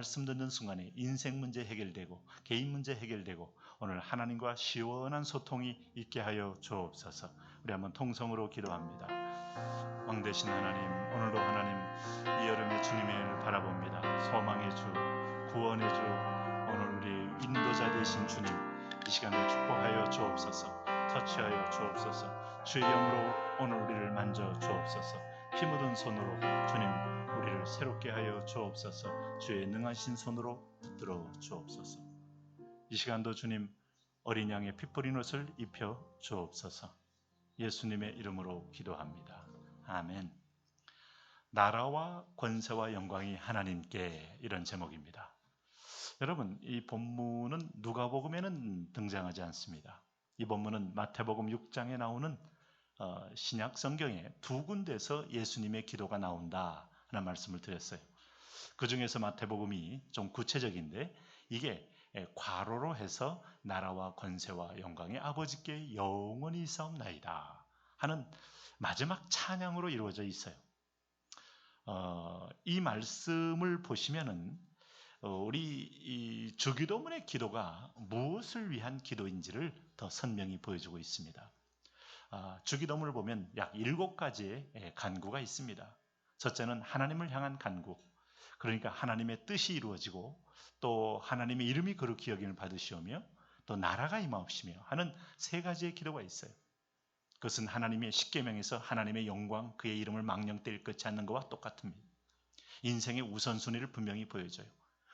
말씀 듣는 순간에 인생 문제 해결되고 개인 문제 해결되고 오늘 하나님과 시원한 소통이 있게 하여 주옵소서. 우리 한번 통성으로 기도합니다. 왕 되신 하나님, 오늘도 하나님 이 여름에 주님을 바라봅니다. 소망의 주, 구원의 주, 오늘 우리 인도자 되신 주님, 이 시간에 축복하여 주옵소서. 터치하여 주옵소서. 주의 영으로 오늘 우리를 만져 주옵소서. 피 묻은 손으로 주님 우리를 새롭게 하여 주옵소서. 주의 능하신 손으로 붙들어 주옵소서. 이 시간도 주님 어린 양의 피 뿌린 옷을 입혀 주옵소서. 예수님의 이름으로 기도합니다. 아멘. 나라와 권세와 영광이 하나님께, 이런 제목입니다. 여러분, 이 본문은 누가복음에는 등장하지 않습니다. 이 본문은 마태복음 6장에 나오는 신약 성경에 두 군데서 예수님의 기도가 나온다 하는 말씀을 드렸어요. 그 중에서 마태복음이 좀 구체적인데, 이게 괄호로 해서 나라와 권세와 영광이 아버지께 영원히 있사옵나이다 하는 마지막 찬양으로 이루어져 있어요. 이 말씀을 보시면은 우리 이 주기도문의 기도가 무엇을 위한 기도인지를 더 선명히 보여주고 있습니다. 주기도문을 보면 약 7가지의 간구가 있습니다. 첫째는 하나님을 향한 간구, 그러니까 하나님의 뜻이 이루어지고 또 하나님의 이름이 거룩히 여김을 받으시오며 또 나라가 임하옵시며 하는 3가지의 기도가 있어요. 그것은 하나님의 십계명에서 하나님의 영광, 그의 이름을 망령되일 것지 않는 것과 똑같습니다. 인생의 우선순위를 분명히 보여줘요.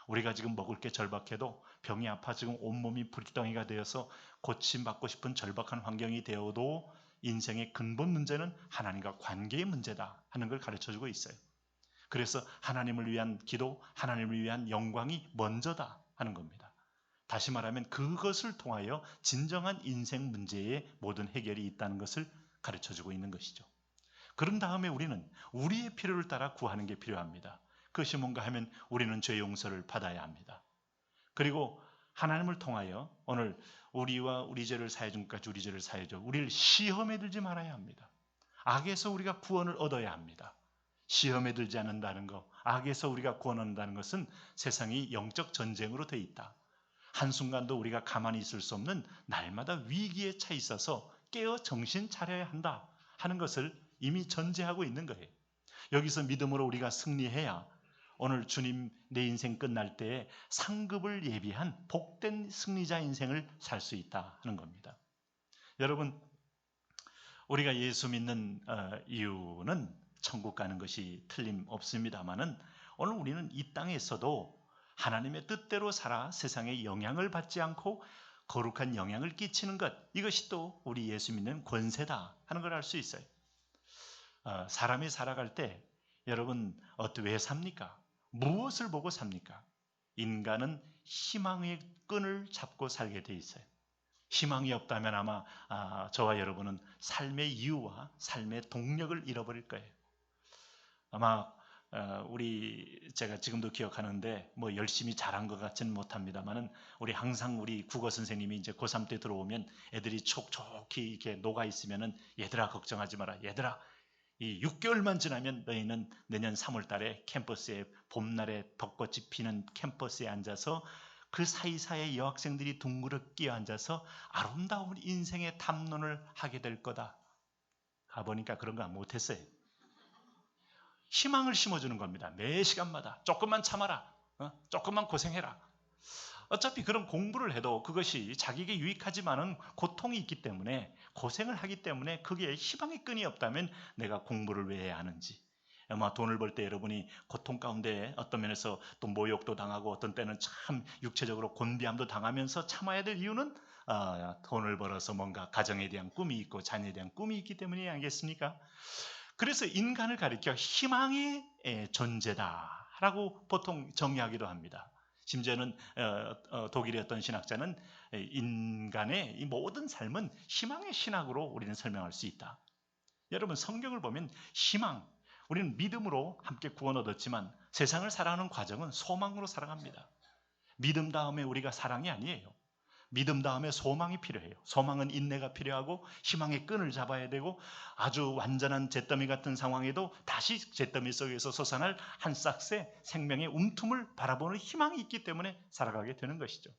우리가 지금 먹을 게 절박해도, 병이 아파 지금 온몸이 불덩이가 되어서 고침받고 싶은 절박한 환경이 되어도 인생의 근본 문제는 하나님과 관계의 문제다 하는 걸 가르쳐주고 있어요. 그래서 하나님을 위한 기도, 하나님을 위한 영광이 먼저다 하는 겁니다. 다시 말하면 그것을 통하여 진정한 인생 문제의 모든 해결이 있다는 것을 가르쳐주고 있는 것이죠. 그런 다음에 우리는 우리의 필요를 따라 구하는 게 필요합니다. 그것이 뭔가 하면 우리는 죄 용서를 받아야 합니다. 그리고 하나님을 통하여 오늘 우리와 우리 죄를 사해 준 것까지 우리 죄를 사해 줘. 우리를 시험에 들지 말아야 합니다. 악에서 우리가 구원을 얻어야 합니다. 시험에 들지 않는다는 것, 악에서 우리가 구원 얻는다는 것은 세상이 영적 전쟁으로 되어 있다. 한순간도 우리가 가만히 있을 수 없는 날마다 위기에 처해 있어서 깨어 정신 차려야 한다 하는 것을 이미 전제하고 있는 거예요. 여기서 믿음으로 우리가 승리해야 오늘 주님 내 인생 끝날 때에 상급을 예비한 복된 승리자 인생을 살 수 있다 하는 겁니다. 여러분, 우리가 예수 믿는 이유는 천국 가는 것이 틀림없습니다만은 오늘 우리는 이 땅에서도 하나님의 뜻대로 살아 세상에 영향을 받지 않고 거룩한 영향을 끼치는 것, 이것이 또 우리 예수 믿는 권세다 하는 걸 알 수 있어요. 사람이 살아갈 때 여러분 왜 삽니까? 무엇을 보고 삽니까? 인간은 희망의 끈을 잡고 살게 돼 있어요. 희망이 없다면 아마 저와 여러분은 삶의 이유와 삶의 동력을 잃어버릴 거예요. 아마 제가 지금도 기억하는데 뭐 열심히 잘한 것 같지는 못합니다만은 우리 항상 우리 국어 선생님이 이제 고3 때 들어오면 애들이 촉촉히 이렇게 녹아 있으면은 얘들아 걱정하지 마라. 얘들아 이 6개월만 지나면 너희는 내년 3월 달에 캠퍼스에 봄날에 벚꽃이 피는 캠퍼스에 앉아서 그 사이사이에 여학생들이 둥그렇게 끼어 앉아서 아름다운 인생의 탐론을 하게 될 거다. 가보니까 그런 거 못했어요. 희망을 심어주는 겁니다. 매 시간마다 조금만 참아라. 조금만 고생해라. 어차피 그런 공부를 해도 그것이 자기에게 유익하지만은 고통이 있기 때문에, 고생을 하기 때문에 그게 희망의 끈이 없다면 내가 공부를 왜 해야 하는지. 아마 돈을 벌 때 여러분이 고통 가운데 어떤 면에서 또 모욕도 당하고 어떤 때는 참 육체적으로 곤비함도 당하면서 참아야 될 이유는 돈을 벌어서 뭔가 가정에 대한 꿈이 있고 자녀에 대한 꿈이 있기 때문이 아니겠습니까? 그래서 인간을 가리켜 희망의 존재다라고 보통 정의하기도 합니다. 심지어는 독일의 어떤 신학자는 인간의 이 모든 삶은 희망의 신학으로 우리는 설명할 수 있다. 여러분, 성경을 보면 희망, 우리는 믿음으로 함께 구원 얻었지만 세상을 살아가는 과정은 소망으로 살아갑니다. 믿음 다음에 우리가 사랑이 아니에요. 믿음 다음에 소망이 필요해요. 소망은 인내가 필요하고 희망의 끈을 잡아야 되고 아주 완전한 잿더미 같은 상황에도 다시 잿더미 속에서 솟아날 한 싹새 생명의 움틈을 바라보는 희망이 있기 때문에 살아가게 되는 것이죠.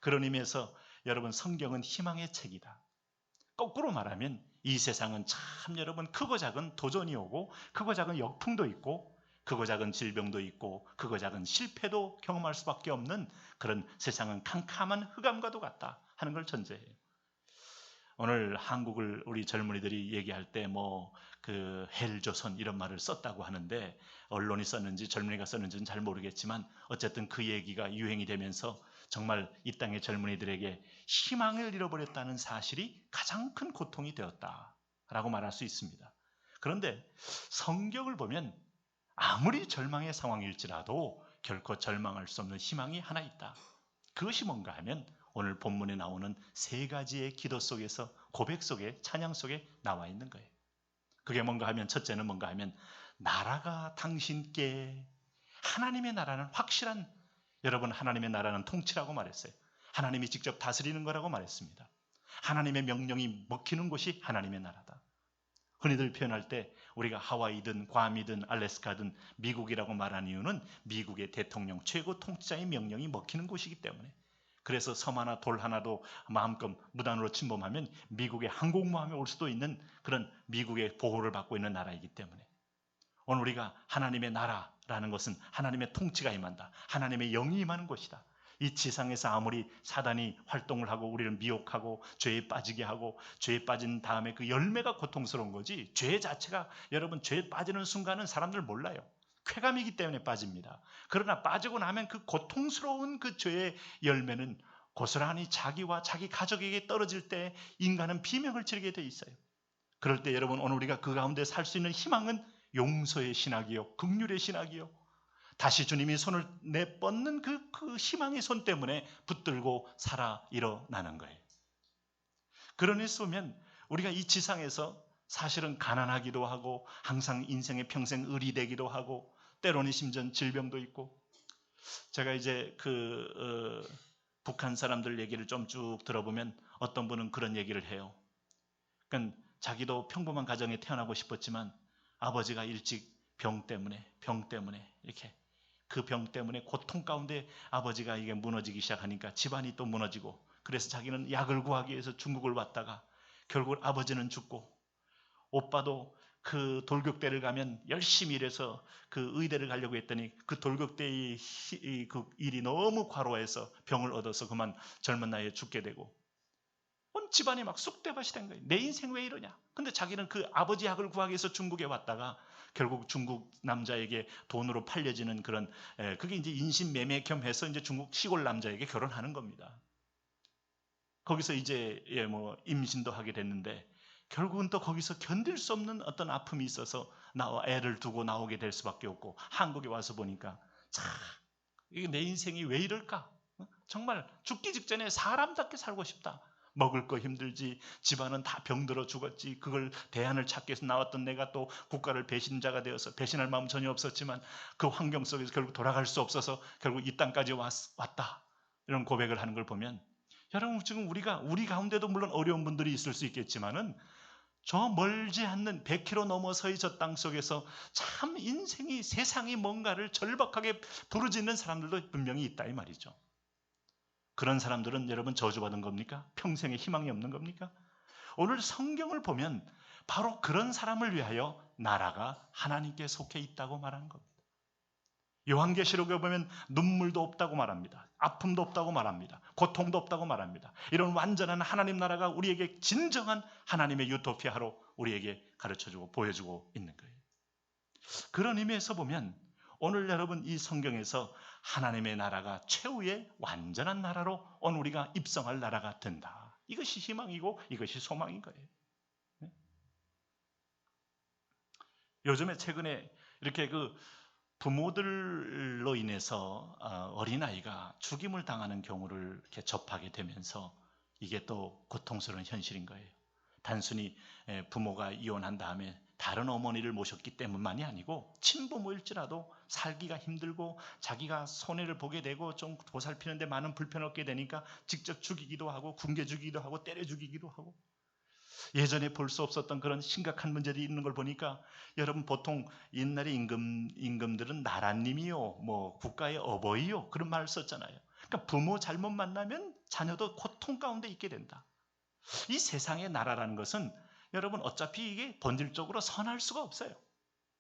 그런 의미에서 여러분 성경은 희망의 책이다. 거꾸로 말하면 이 세상은 참 여러분 크고 작은 도전이 오고 크고 작은 역풍도 있고 크고 작은 질병도 있고 크고 작은 실패도 경험할 수밖에 없는 그런 세상은 캄캄한 흑암과도 같다 하는 걸 전제해요. 오늘 한국을 우리 젊은이들이 얘기할 때 뭐 그 헬조선 이런 말을 썼다고 하는데 언론이 썼는지 젊은이가 썼는지는 잘 모르겠지만 어쨌든 그 얘기가 유행이 되면서 정말 이 땅의 젊은이들에게 희망을 잃어버렸다는 사실이 가장 큰 고통이 되었다라고 말할 수 있습니다. 그런데 성경을 보면 아무리 절망의 상황일지라도 결코 절망할 수 없는 희망이 하나 있다. 그것이 뭔가 하면 오늘 본문에 나오는 세 가지의 기도 속에서 고백 속에 찬양 속에 나와 있는 거예요. 그게 뭔가 하면 첫째는 뭔가 하면 나라가 당신께 하나님의 나라는 확실한 여러분 하나님의 나라는 통치라고 말했어요. 하나님이 직접 다스리는 거라고 말했습니다. 하나님의 명령이 먹히는 곳이 하나님의 나라다. 흔히들 표현할 때 우리가 하와이든 괌이든 알래스카든 미국이라고 말하는 이유는 미국의 대통령 최고 통치자의 명령이 먹히는 곳이기 때문에 그래서 섬 하나 돌 하나도 마음껏 무단으로 침범하면 미국의 항공모함이 올 수도 있는 그런 미국의 보호를 받고 있는 나라이기 때문에 오늘 우리가 하나님의 나라라는 것은 하나님의 통치가 임한다. 하나님의 영이 임하는 곳이다. 이 지상에서 아무리 사단이 활동을 하고 우리를 미혹하고 죄에 빠지게 하고 죄에 빠진 다음에 그 열매가 고통스러운 거지 죄 자체가 여러분 죄에 빠지는 순간은 사람들 몰라요. 쾌감이기 때문에 빠집니다. 그러나 빠지고 나면 그 고통스러운 그 죄의 열매는 고스란히 자기와 자기 가족에게 떨어질 때 인간은 비명을 지르게 돼 있어요. 그럴 때 여러분 오늘 우리가 그 가운데 살 수 있는 희망은 용서의 신학이요 긍휼의 신학이요 다시 주님이 손을 내뻗는 그 희망의 손 때문에 붙들고 살아 일어나는 거예요. 그러니 보면 우리가 이 지상에서 사실은 가난하기도 하고 항상 인생의 평생 을이 되기도 하고 때로는 심지어 질병도 있고 제가 이제 북한 사람들 얘기를 좀 쭉 들어보면 어떤 분은 그런 얘기를 해요. 그러니까 자기도 평범한 가정에 태어나고 싶었지만 아버지가 일찍 병 때문에 이렇게 그 병 때문에 고통 가운데 아버지가 이게 무너지기 시작하니까 집안이 또 무너지고 그래서 자기는 약을 구하기 위해서 중국을 왔다가 결국 아버지는 죽고 오빠도 그 돌격대를 가면 열심히 일해서 그 의대를 가려고 했더니 그 돌격대의 그 일이 너무 과로해서 병을 얻어서 그만 젊은 나이에 죽게 되고 온 집안이 막 쑥대밭이 된 거예요. 내 인생 왜 이러냐. 근데 자기는 그 아버지 약을 구하기 위해서 중국에 왔다가 결국 중국 남자에게 돈으로 팔려지는 그런 그게 이제 인신매매 겸해서 이제 중국 시골 남자에게 결혼하는 겁니다. 거기서 이제 뭐 임신도 하게 됐는데 결국은 또 거기서 견딜 수 없는 어떤 아픔이 있어서 애를 두고 나오게 될 수밖에 없고 한국에 와서 보니까 참 이게 내 인생이 왜 이럴까? 정말 죽기 직전에 사람답게 살고 싶다. 먹을 거 힘들지 집안은 다 병들어 죽었지 그걸 대안을 찾기 위해서 나왔던 내가 또 국가를 배신자가 되어서 배신할 마음 전혀 없었지만 그 환경 속에서 결국 돌아갈 수 없어서 결국 이 땅까지 왔다 이런 고백을 하는 걸 보면 여러분 지금 우리 가운데도 물론 어려운 분들이 있을 수 있겠지만은 저 멀지 않는 100km 넘어서의 저 땅 속에서 참 인생이 세상이 뭔가를 절박하게 부르짖는 사람들도 분명히 있다 이 말이죠. 그런 사람들은 여러분 저주받은 겁니까? 평생에 희망이 없는 겁니까? 오늘 성경을 보면 바로 그런 사람을 위하여 나라가 하나님께 속해 있다고 말하는 겁니다. 요한계시록에 보면 눈물도 없다고 말합니다. 아픔도 없다고 말합니다. 고통도 없다고 말합니다. 이런 완전한 하나님 나라가 우리에게 진정한 하나님의 유토피아로 우리에게 가르쳐주고 보여주고 있는 거예요. 그런 의미에서 보면 오늘 여러분 이 성경에서 하나님의 나라가 최후의 완전한 나라로 오늘 우리가 입성할 나라가 된다. 이것이 희망이고 이것이 소망인 거예요. 요즘에 최근에 이렇게 그 부모들로 인해서 어린아이가 죽임을 당하는 경우를 이렇게 접하게 되면서 이게 또 고통스러운 현실인 거예요. 단순히 부모가 이혼한 다음에 다른 어머니를 모셨기 때문만이 아니고 친부모일지라도 살기가 힘들고 자기가 손해를 보게 되고 좀 보살피는데 많은 불편을 얻게 되니까 직접 죽이기도 하고 굶겨 죽이기도 하고 때려 죽이기도 하고 예전에 볼 수 없었던 그런 심각한 문제들이 있는 걸 보니까 여러분 보통 옛날에 임금들은 나라님이요 뭐 국가의 어버이요 그런 말을 썼잖아요. 그러니까 부모 잘못 만나면 자녀도 고통 가운데 있게 된다. 이 세상의 나라라는 것은 여러분 어차피 이게 본질적으로 선할 수가 없어요.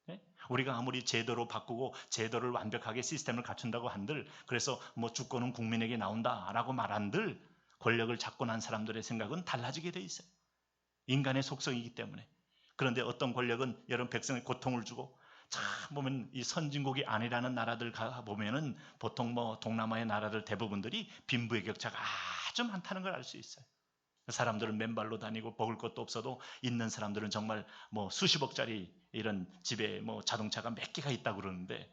네? 우리가 아무리 제도로 바꾸고 제도를 완벽하게 시스템을 갖춘다고 한들 그래서 뭐 주권은 국민에게 나온다라고 말한들 권력을 잡고 난 사람들의 생각은 달라지게 돼 있어요. 인간의 속성이기 때문에. 그런데 어떤 권력은 여러분 백성의 고통을 주고 참 보면 이 선진국이 아니라는 나라들 가 보면은 보통 뭐 동남아의 나라들 대부분들이 빈부의 격차가 아주 많다는 걸 알 수 있어요. 사람들은 맨발로 다니고 먹을 것도 없어도 있는 사람들은 정말 뭐 수십억짜리 이런 집에 뭐 자동차가 몇 개가 있다고 그러는데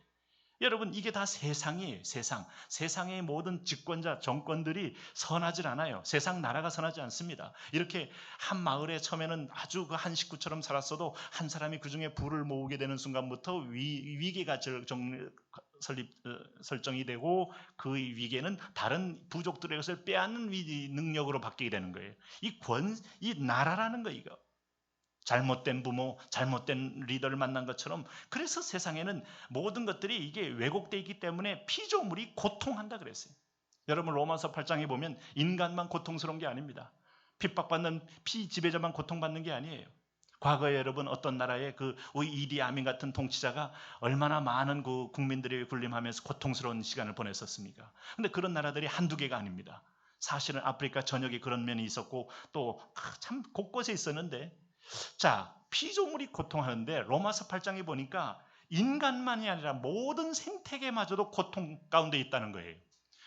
여러분 이게 다 세상이에요. 세상의 모든 집권자 정권들이 선하질 않아요. 세상 나라가 선하지 않습니다. 이렇게 한 마을에 처음에는 아주 그 한 식구처럼 살았어도 한 사람이 그중에 부를 모으게 되는 순간부터 위계가 설정이 되고 그 위계는 다른 부족들의 것을 빼앗는 능력으로 바뀌게 되는 거예요. 이 나라라는 거 이거. 잘못된 부모, 잘못된 리더를 만난 것처럼 그래서 세상에는 모든 것들이 이게 왜곡되어 있기 때문에 피조물이 고통한다 그랬어요. 여러분 로마서 8장에 보면 인간만 고통스러운 게 아닙니다. 핍박받는 피지배자만 고통받는 게 아니에요. 과거에 여러분 어떤 나라의 그 이디 아민 같은 통치자가 얼마나 많은 그 국민들이 군림하면서 고통스러운 시간을 보냈었습니까? 근데 그런 나라들이 한두 개가 아닙니다. 사실은 아프리카 전역에 그런 면이 있었고 또 참 곳곳에 있었는데 자, 피조물이 고통하는데 로마서 8장에 보니까 인간만이 아니라 모든 생태계마저도 고통 가운데 있다는 거예요.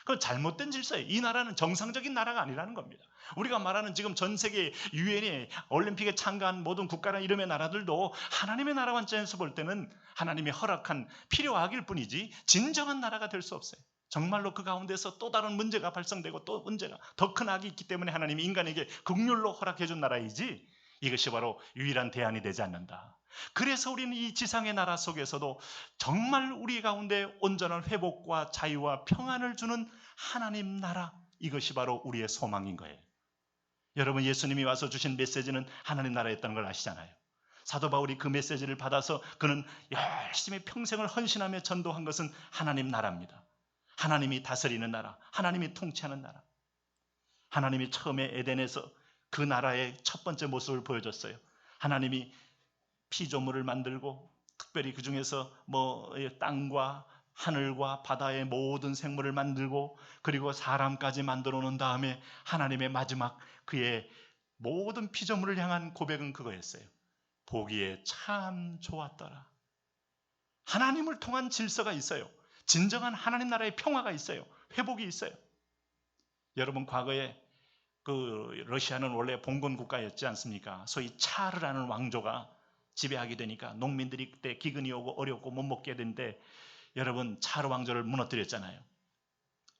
그건 잘못된 질서예요. 이 나라는 정상적인 나라가 아니라는 겁니다. 우리가 말하는 지금 전 세계 유엔에 올림픽에 참가한 모든 국가나 이름의 나라들도 하나님의 나라 관점에서 볼 때는 하나님이 허락한 필요악일 뿐이지 진정한 나라가 될 수 없어요. 정말로 그 가운데서 또 다른 문제가 발생되고 또 문제가 더 큰 악이 있기 때문에 하나님이 인간에게 긍휼로 허락해 준 나라이지 이것이 바로 유일한 대안이 되지 않는다. 그래서 우리는 이 지상의 나라 속에서도 정말 우리 가운데 온전한 회복과 자유와 평안을 주는 하나님 나라, 이것이 바로 우리의 소망인 거예요. 여러분 예수님이 와서 주신 메시지는 하나님 나라였다는 걸 아시잖아요. 사도 바울이 그 메시지를 받아서 그는 열심히 평생을 헌신하며 전도한 것은 하나님 나라입니다. 하나님이 다스리는 나라, 하나님이 통치하는 나라. 하나님이 처음에 에덴에서 그 나라의 첫 번째 모습을 보여줬어요. 하나님이 피조물을 만들고 특별히 그 중에서 뭐 땅과 하늘과 바다의 모든 생물을 만들고 그리고 사람까지 만들어 놓은 다음에 하나님의 마지막 그의 모든 피조물을 향한 고백은 그거였어요. 보기에 참 좋았더라. 하나님을 통한 질서가 있어요. 진정한 하나님 나라의 평화가 있어요. 회복이 있어요. 여러분 과거에 그 러시아는 원래 봉건 국가였지 않습니까? 소위 차르라는 왕조가 지배하게 되니까 농민들이 그때 기근이 오고 어렵고 못 먹게 되는데 여러분 차르 왕조를 무너뜨렸잖아요.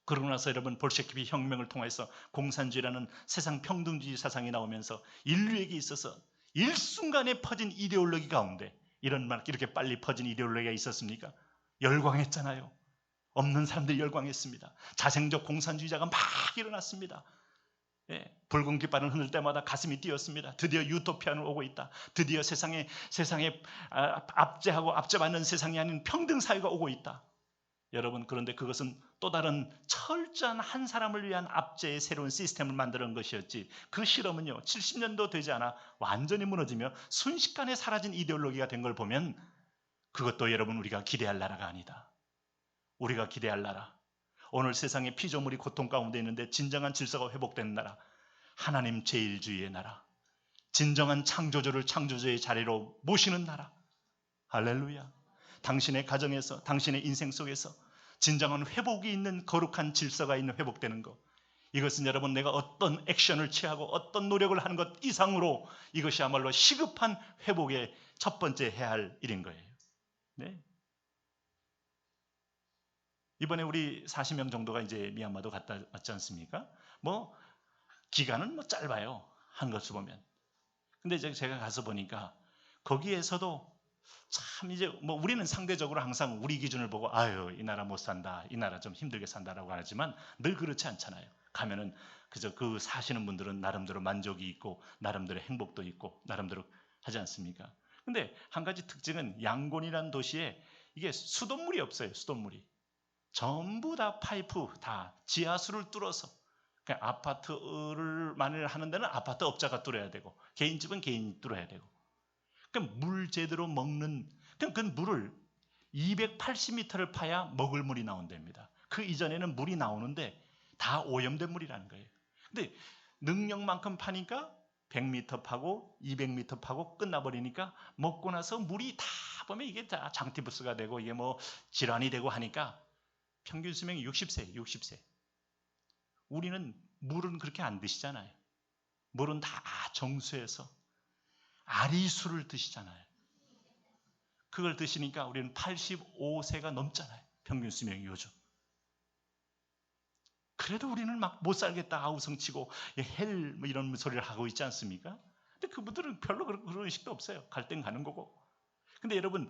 그러고 나서 여러분 볼셰키비 혁명을 통해서 공산주의라는 세상 평등주의 사상이 나오면서 인류에게 있어서 일순간에 퍼진 이데올로기 가운데 이런 말 이렇게 빨리 퍼진 이데올로기가 있었습니까? 열광했잖아요. 없는 사람들이 열광했습니다. 자생적 공산주의자가 막 일어났습니다. 예, 붉은 깃발을 흔들 때마다 가슴이 뛰었습니다. 드디어 유토피아는 오고 있다. 드디어 세상에 압제하고 압제받는 세상이 아닌 평등 사회가 오고 있다. 여러분 그런데 그것은 또 다른 철저한 한 사람을 위한 압제의 새로운 시스템을 만드는 것이었지 그 실험은요 70년도 되지 않아 완전히 무너지며 순식간에 사라진 이데올로기가 된 걸 보면 그것도 여러분 우리가 기대할 나라가 아니다. 우리가 기대할 나라, 오늘 세상에 피조물이 고통 가운데 있는데 진정한 질서가 회복되는 나라, 하나님 제일주의의 나라, 진정한 창조주를 창조주의 자리로 모시는 나라. 할렐루야. 당신의 가정에서 당신의 인생 속에서 진정한 회복이 있는 거룩한 질서가 있는 회복되는 것, 이것은 여러분 내가 어떤 액션을 취하고 어떤 노력을 하는 것 이상으로 이것이야말로 시급한 회복의 첫 번째 해야 할 일인 거예요. 네. 이번에 우리 40명 정도가 이제 미얀마도 갔다 왔지 않습니까? 뭐 기간은 뭐 짧아요. 한 것을 보면. 근데 이제 제가 가서 보니까 거기에서도 참 이제 뭐 우리는 상대적으로 항상 우리 기준을 보고 아유 이 나라 못 산다, 이 나라 좀 힘들게 산다라고 하지만 늘 그렇지 않잖아요. 가면은 그저 그 사시는 분들은 나름대로 만족이 있고 나름대로 행복도 있고 나름대로 하지 않습니까? 근데 한 가지 특징은 양곤이라는 도시에 이게 수돗물이 없어요. 수돗물이 전부 다 파이프 다 지하수를 뚫어서 그냥 아파트를 만일 하는 데는 아파트 업자가 뚫어야 되고 개인집은 개인이 뚫어야 되고 그러니까 물 제대로 먹는 그 물을 280m를 파야 먹을 물이 나온답니다. 그 이전에는 물이 나오는데 다 오염된 물이라는 거예요. 근데 능력만큼 파니까 100m 파고 200m 파고 끝나버리니까 먹고 나서 물이 다 보면 이게 다 장티푸스가 되고 이게 뭐 질환이 되고 하니까 평균 수명이 60세, 60세. 우리는 물은 그렇게 안 드시잖아요. 물은 다 정수해서 아리수를 드시잖아요. 그걸 드시니까 우리는 85세가 넘잖아요. 평균 수명이 요즘. 그래도 우리는 막 못 살겠다 아우성치고 헬 뭐 이런 소리를 하고 있지 않습니까? 근데 그분들은 별로 그런 의식도 없어요. 갈 땐 가는 거고. 근데 여러분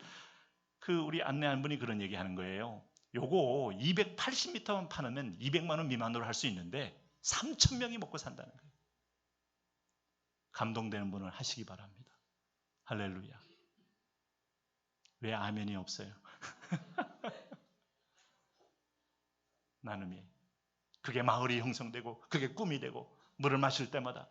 그 우리 안내한 분이 그런 얘기 하는 거예요. 요거 280m만 파면 200만 원 미만으로 할 수 있는데 3,000명이 먹고 산다는 거예요. 감동되는 분을 하시기 바랍니다. 할렐루야. 왜 아멘이 없어요? 나눔이. 그게 마을이 형성되고 그게 꿈이 되고 물을 마실 때마다.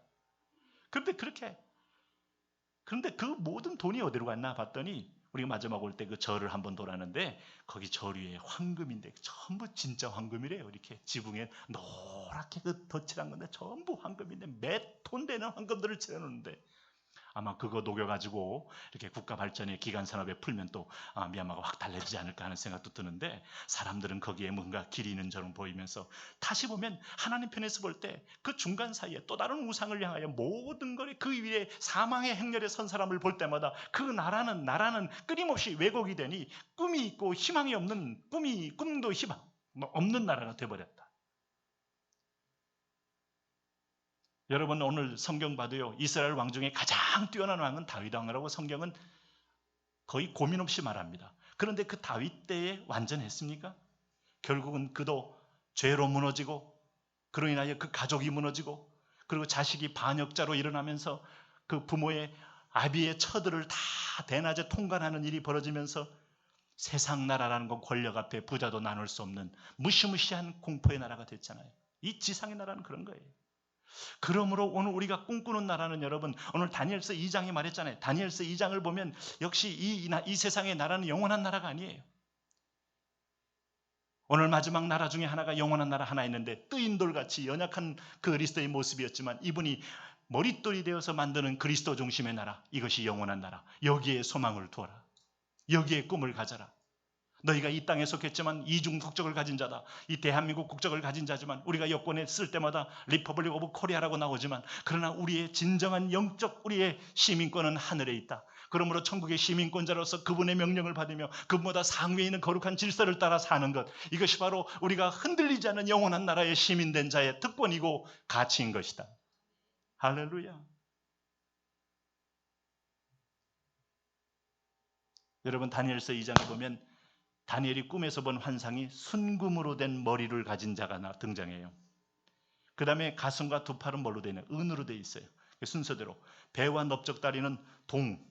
그런데 그 모든 돈이 어디로 갔나 봤더니 우리가 마지막 올 때 그 절을 한번 돌았는데 거기 절 위에 황금인데 전부 진짜 황금이래요. 이렇게 지붕에 노랗게 그 덧칠한 건데 전부 황금인데 몇 톤 되는 황금들을 칠해놓는데 아마 그거 녹여가지고 이렇게 국가 발전에 기간 산업에 풀면 또 미얀마가 확 달라지지 않을까 하는 생각도 드는데 사람들은 거기에 뭔가 길이 있는 저런 보이면서 다시 보면 하나님 편에서 볼 때 그 중간 사이에 또 다른 우상을 향하여 모든 것이 그 위에 사망의 행렬에 선 사람을 볼 때마다 그 나라는 끊임없이 왜곡이 되니 꿈이 있고 희망이 없는 꿈도 희망 없는 나라가 돼버렸다. 여러분 오늘 성경 봐도요. 이스라엘 왕 중에 가장 뛰어난 왕은 다윗 왕이라고 성경은 거의 고민 없이 말합니다. 그런데 그 다윗 때에 완전했습니까? 결국은 그도 죄로 무너지고 그로 인하여 그 가족이 무너지고 그리고 자식이 반역자로 일어나면서 그 부모의 아비의 처들을 다 대낮에 통관하는 일이 벌어지면서 세상 나라라는 건 권력 앞에 부자도 나눌 수 없는 무시무시한 공포의 나라가 됐잖아요. 이 지상의 나라는 그런 거예요. 그러므로 오늘 우리가 꿈꾸는 나라는 여러분 오늘 다니엘서 2장이 말했잖아요. 다니엘서 2장을 보면 역시 이 세상의 나라는 영원한 나라가 아니에요. 오늘 마지막 나라 중에 하나가 영원한 나라 하나 있는데 뜨인 돌같이 연약한 그 그리스도의 모습이었지만 이분이 머릿돌이 되어서 만드는 그리스도 중심의 나라 이것이 영원한 나라. 여기에 소망을 두어라. 여기에 꿈을 가져라. 너희가 이 땅에 속했지만 이중 국적을 가진 자다. 이 대한민국 국적을 가진 자지만 우리가 여권에 쓸 때마다 리퍼블릭 오브 코리아라고 나오지만 그러나 우리의 진정한 영적 우리의 시민권은 하늘에 있다. 그러므로 천국의 시민권자로서 그분의 명령을 받으며 그분보다 상위에 있는 거룩한 질서를 따라 사는 것 이것이 바로 우리가 흔들리지 않는 영원한 나라의 시민된 자의 특권이고 가치인 것이다. 할렐루야. 여러분 다니엘서 2장에 보면 다니엘이 꿈에서 본 환상이 순금으로 된 머리를 가진 자가 등장해요. 그 다음에 가슴과 두 팔은 뭘로 되어 있나요? 은으로 되어 있어요. 순서대로 배와 넓적다리는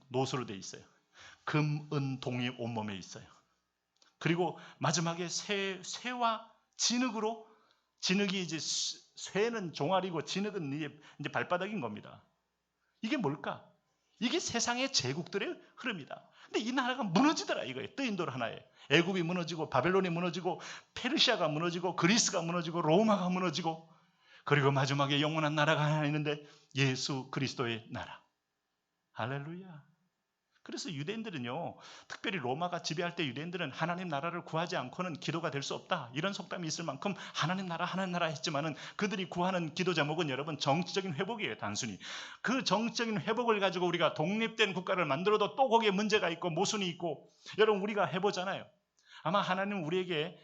노수로 되어 있어요. 금, 은, 동이 온몸에 있어요. 그리고 마지막에 쇠와 진흙으로 진흙이 이제 쇠는 종아리고 진흙은 이제 발바닥인 겁니다. 이게 뭘까? 이게 세상의 제국들의 흐름이다. 근데 이 나라가 무너지더라 이거예요. 뜨인 돌 하나에. 애굽이 무너지고 바벨론이 무너지고 페르시아가 무너지고 그리스가 무너지고 로마가 무너지고 그리고 마지막에 영원한 나라가 하나 있는데 예수 그리스도의 나라. 할렐루야. 그래서 유대인들은요. 특별히 로마가 지배할 때 유대인들은 하나님 나라를 구하지 않고는 기도가 될 수 없다. 이런 속담이 있을 만큼 하나님 나라 했지만은 그들이 구하는 기도 제목은 여러분 정치적인 회복이에요. 단순히. 그 정치적인 회복을 가지고 우리가 독립된 국가를 만들어도 또 거기에 문제가 있고 모순이 있고 여러분 우리가 해보잖아요. 아마 하나님 우리에게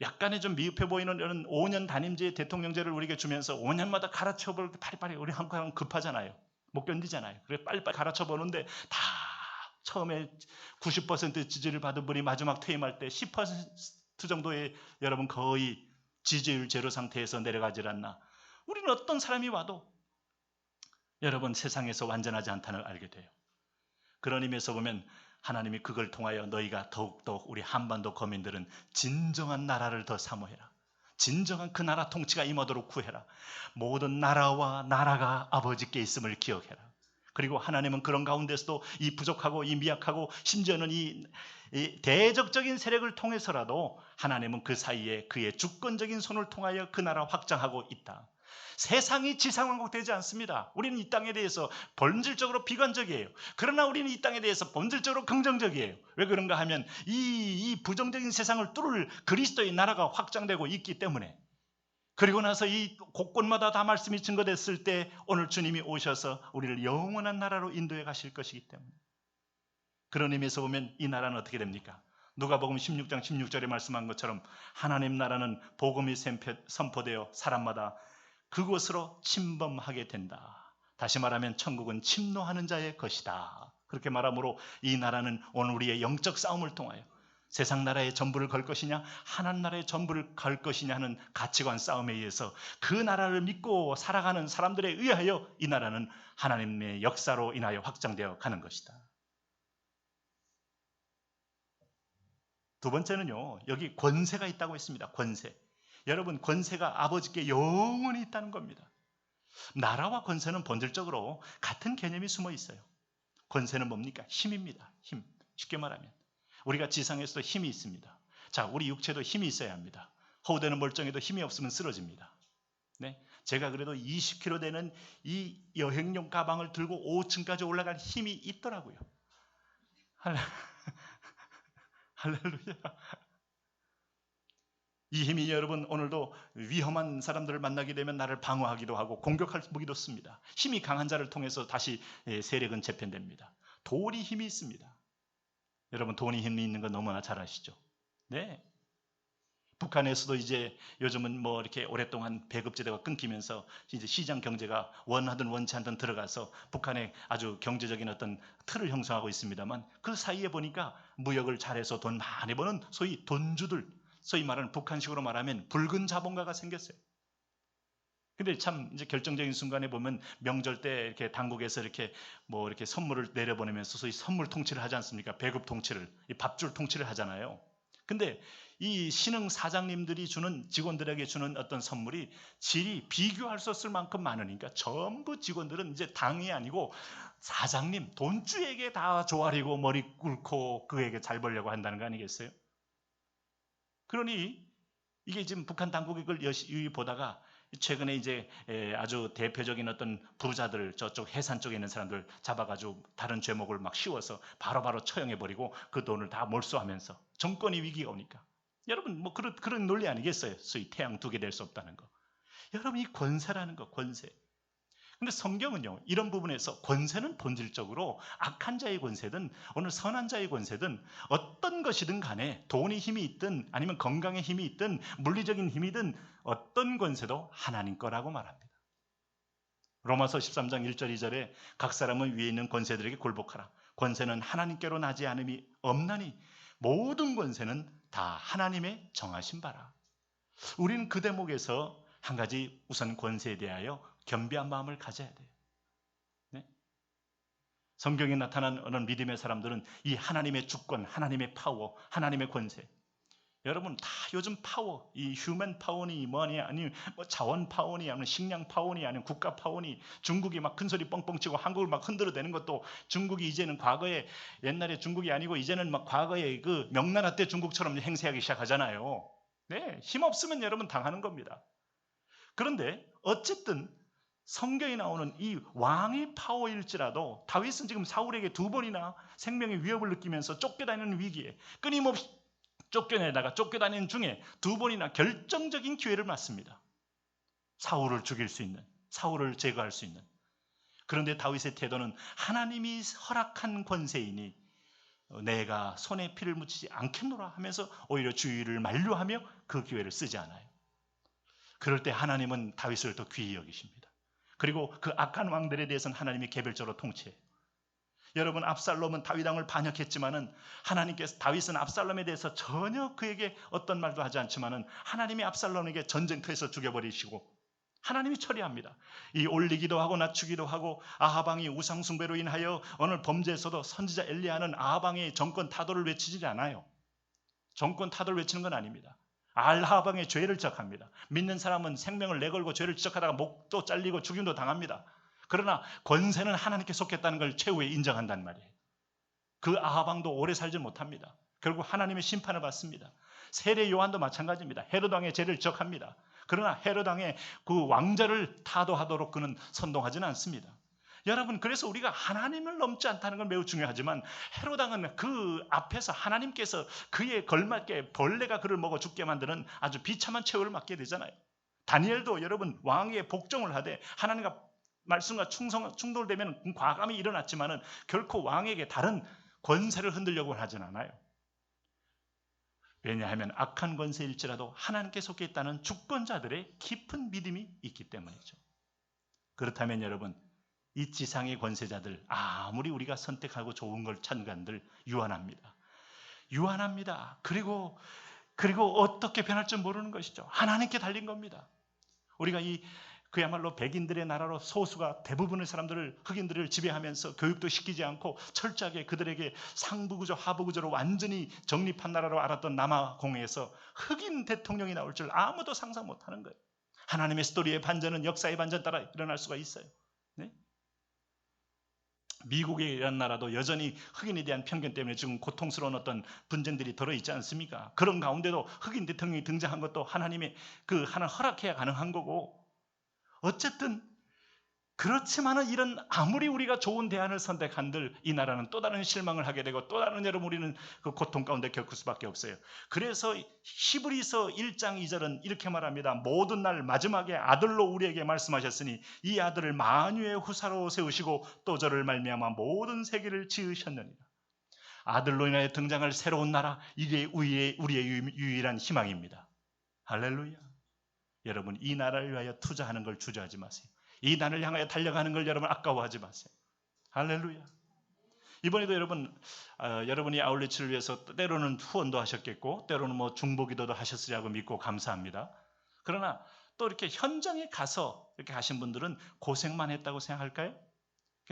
약간의 좀 미흡해 보이는 이런 5년 단임제 대통령제를 우리에게 주면서 5년마다 가르쳐볼 때 파리파리 우리 한국 사람은 급하잖아요. 못 견디잖아요. 그래 빨리빨리 가르쳐보는데 다 처음에 90% 지지를 받은 분이 마지막 퇴임할 때 10% 정도의 여러분 거의 지지율 제로 상태에서 내려가질 않나. 우리는 어떤 사람이 와도 여러분 세상에서 완전하지 않다는 걸 알게 돼요. 그런 의미에서 보면 하나님이 그걸 통하여 너희가 더욱더 우리 한반도 거민들은 진정한 나라를 더 사모해라. 진정한 그 나라 통치가 임하도록 구해라. 모든 나라와 나라가 아버지께 있음을 기억해라. 그리고 하나님은 그런 가운데서도 이 부족하고 이 미약하고 심지어는 이 대적적인 세력을 통해서라도 하나님은 그 사이에 그의 주권적인 손을 통하여 그 나라 확장하고 있다. 세상이 지상왕국되지 않습니다. 우리는 이 땅에 대해서 본질적으로 비관적이에요. 그러나 우리는 이 땅에 대해서 본질적으로 긍정적이에요. 왜 그런가 하면 이 부정적인 세상을 뚫을 그리스도의 나라가 확장되고 있기 때문에. 그리고 나서 이 곳곳마다 다 말씀이 증거됐을 때 오늘 주님이 오셔서 우리를 영원한 나라로 인도해 가실 것이기 때문에. 그런 의미에서 보면 이 나라는 어떻게 됩니까? 누가복음 16장 16절에 말씀한 것처럼 하나님 나라는 복음이 선포되어 사람마다 그곳으로 침범하게 된다. 다시 말하면 천국은 침노하는 자의 것이다. 그렇게 말하므로 이 나라는 오늘 우리의 영적 싸움을 통하여 세상 나라의 전부를 걸 것이냐 하나님 나라의 전부를 걸 것이냐 하는 가치관 싸움에 의해서 그 나라를 믿고 살아가는 사람들에 의하여 이 나라는 하나님의 역사로 인하여 확장되어 가는 것이다. 두 번째는요, 여기 권세가 있다고 했습니다. 권세. 여러분, 권세가 아버지께 영원히 있다는 겁니다. 나라와 권세는 본질적으로 같은 개념이 숨어 있어요. 권세는 뭡니까? 힘입니다. 힘. 쉽게 말하면 우리가 지상에서도 힘이 있습니다. 자, 우리 육체도 힘이 있어야 합니다. 허우대는 멀쩡해도 힘이 없으면 쓰러집니다. 네? 제가 그래도 20kg 되는 이 여행용 가방을 들고 5층까지 올라갈 힘이 있더라고요. 할렐루야. 이 힘이 여러분 오늘도 위험한 사람들을 만나게 되면 나를 방어하기도 하고 공격할 무기도 씁니다. 힘이 강한 자를 통해서 다시 세력은 재편됩니다. 돈이 힘이 있습니다. 여러분 돈이 힘이 있는 거 너무나 잘 아시죠? 네. 북한에서도 이제 요즘은 뭐 이렇게 오랫동안 배급제도가 끊기면서 이제 시장 경제가 원하든 원치 않든 들어가서 북한의 아주 경제적인 어떤 틀을 형성하고 있습니다만 그 사이에 보니까 무역을 잘해서 돈 많이 버는 소위 돈주들, 소위 말하는 북한식으로 말하면 붉은 자본가가 생겼어요. 근데 참 이제 결정적인 순간에 보면 명절 때 이렇게 당국에서 이렇게 뭐 이렇게 선물을 내려보내면서 소위 선물 통치를 하지 않습니까? 배급 통치를, 이 밥줄 통치를 하잖아요. 근데 이 신흥 사장님들이 주는 직원들에게 주는 어떤 선물이 질이 비교할 수 없을 만큼 많으니까 전부 직원들은 이제 당이 아니고 사장님, 돈주에게 다 조아리고 머리 꿇고 그에게 잘 벌려고 한다는 거 아니겠어요? 그러니 이게 지금 북한 당국이 그걸 여실히 보다가 최근에 이제 아주 대표적인 어떤 부자들 저쪽 해산 쪽에 있는 사람들 잡아가지고 다른 죄목을 막 씌워서 바로바로 처형해버리고 그 돈을 다 몰수하면서 정권이 위기가 오니까 여러분 뭐 그런 논리 아니겠어요? 소위 태양 두 개 될 수 없다는 거. 여러분 이 권세라는 거 권세. 근데 성경은요 이런 부분에서 권세는 본질적으로 악한 자의 권세든 오늘 선한 자의 권세든 어떤 것이든 간에 돈이 힘이 있든 아니면 건강에 힘이 있든 물리적인 힘이든 어떤 권세도 하나님 거라고 말합니다. 로마서 13장 1절 2절에 각 사람은 위에 있는 권세들에게 굴복하라. 권세는 하나님께로 나지 않음이 없나니 모든 권세는 다 하나님의 정하신 바라. 우리는 그 대목에서 한 가지 우선 권세에 대하여 겸비한 마음을 가져야 돼요. 네? 성경에 나타난 어느 믿음의 사람들은 이 하나님의 주권, 하나님의 파워, 하나님의 권세. 여러분 다 요즘 파워, 이 휴먼 파워니 뭐니 아니면 뭐 자원 파워니 아니면 식량 파워니 아니면 국가 파워니 중국이 막 큰소리 뻥뻥치고 한국을 막 흔들어대는 것도 중국이 이제는 과거에 옛날에 중국이 아니고 이제는 막 과거에 그 명나라 때 중국처럼 행세하기 시작하잖아요. 네, 힘 없으면 여러분 당하는 겁니다. 그런데 어쨌든 성경에 나오는 이 왕의 파워일지라도 다윗은 지금 사울에게 두 번이나 생명의 위협을 느끼면서 쫓겨다니는 위기에 끊임없이 쫓겨내다가 쫓겨다니는 중에 두 번이나 결정적인 기회를 맞습니다. 사울을 죽일 수 있는, 사울을 제거할 수 있는. 그런데 다윗의 태도는 하나님이 허락한 권세이니 내가 손에 피를 묻히지 않겠노라 하면서 오히려 주의를 만류하며 그 기회를 쓰지 않아요. 그럴 때 하나님은 다윗을 더 귀히 여기십니다. 그리고 그 악한 왕들에 대해서는 하나님이 개별적으로 통치해요. 여러분, 압살롬은 다윗 왕을 반역했지만은 하나님께서, 다윗은 압살롬에 대해서 전혀 그에게 어떤 말도 하지 않지만은 하나님이 압살롬에게 전쟁터에서 죽여버리시고 하나님이 처리합니다. 이 올리기도 하고 낮추기도 하고, 아합 왕이 우상 숭배로 인하여 오늘 범죄에서도 선지자 엘리야는 아합 왕의 정권 타도를 외치지 않아요. 정권 타도를 외치는 건 아닙니다. 아합 왕의 죄를 지적합니다. 믿는 사람은 생명을 내걸고 죄를 지적하다가 목도 잘리고 죽임도 당합니다. 그러나 권세는 하나님께 속했다는 걸 최후에 인정한단 말이에요. 그 아합 왕도 오래 살지 못합니다. 결국 하나님의 심판을 받습니다. 세례 요한도 마찬가지입니다. 헤롯 왕의 죄를 지적합니다. 그러나 헤롯 왕의 그 왕자를 타도하도록 그는 선동하지는 않습니다. 여러분, 그래서 우리가 하나님을 넘지 않다는 건 매우 중요하지만 헤롯 왕은 그 앞에서 하나님께서 그에 걸맞게 벌레가 그를 먹어 죽게 만드는 아주 비참한 최후를 맞게 되잖아요. 다니엘도 여러분 왕에게 복종을 하되 하나님과 말씀과 충돌되면 과감히 일어났지만은 결코 왕에게 다른 권세를 흔들려고 하진 않아요. 왜냐하면 악한 권세일지라도 하나님께 속해 있다는 주권자들의 깊은 믿음이 있기 때문이죠. 그렇다면 여러분, 이 지상의 권세자들 아무리 우리가 선택하고 좋은 걸 찬간들 유한합니다. 유한합니다. 그리고 어떻게 변할 줄 모르는 것이죠. 하나님께 달린 겁니다. 우리가 그야말로 백인들의 나라로 소수가 대부분의 사람들을, 흑인들을 지배하면서 교육도 시키지 않고 철저하게 그들에게 상부구조 하부구조로 완전히 정립한 나라로 알았던 남아공에서 흑인 대통령이 나올 줄 아무도 상상 못하는 거예요. 하나님의 스토리의 반전은 역사의 반전 따라 일어날 수가 있어요. 네? 미국이라는 나라도 여전히 흑인에 대한 편견 때문에 지금 고통스러운 어떤 분쟁들이 들어있지 않습니까? 그런 가운데도 흑인 대통령이 등장한 것도 하나님의 그 하나 허락해야 가능한 거고, 어쨌든 그렇지만은 이런 아무리 우리가 좋은 대안을 선택한들 이 나라는 또 다른 실망을 하게 되고 또 다른 여러분 우리는 그 고통 가운데 겪을 수밖에 없어요. 그래서 히브리서 1장 2절은 이렇게 말합니다. 모든 날 마지막에 아들로 우리에게 말씀하셨으니 이 아들을 만유의 후사로 세우시고 또 저를 말미암아 모든 세계를 지으셨느니라. 아들로 인하여 등장할 새로운 나라, 이게 우리의 유일한 희망입니다. 할렐루야. 여러분, 이 나라를 위하여 투자하는 걸 주저하지 마세요. 이 나라를 향하여 달려가는 걸 여러분 아까워하지 마세요. 할렐루야. 이번에도 여러분이 아울렛을 위해서 때로는 후원도 하셨겠고 때로는 뭐 중보기도도 하셨으리라고 믿고 감사합니다. 그러나 또 이렇게 현장에 가서 이렇게 하신 분들은 고생만 했다고 생각할까요?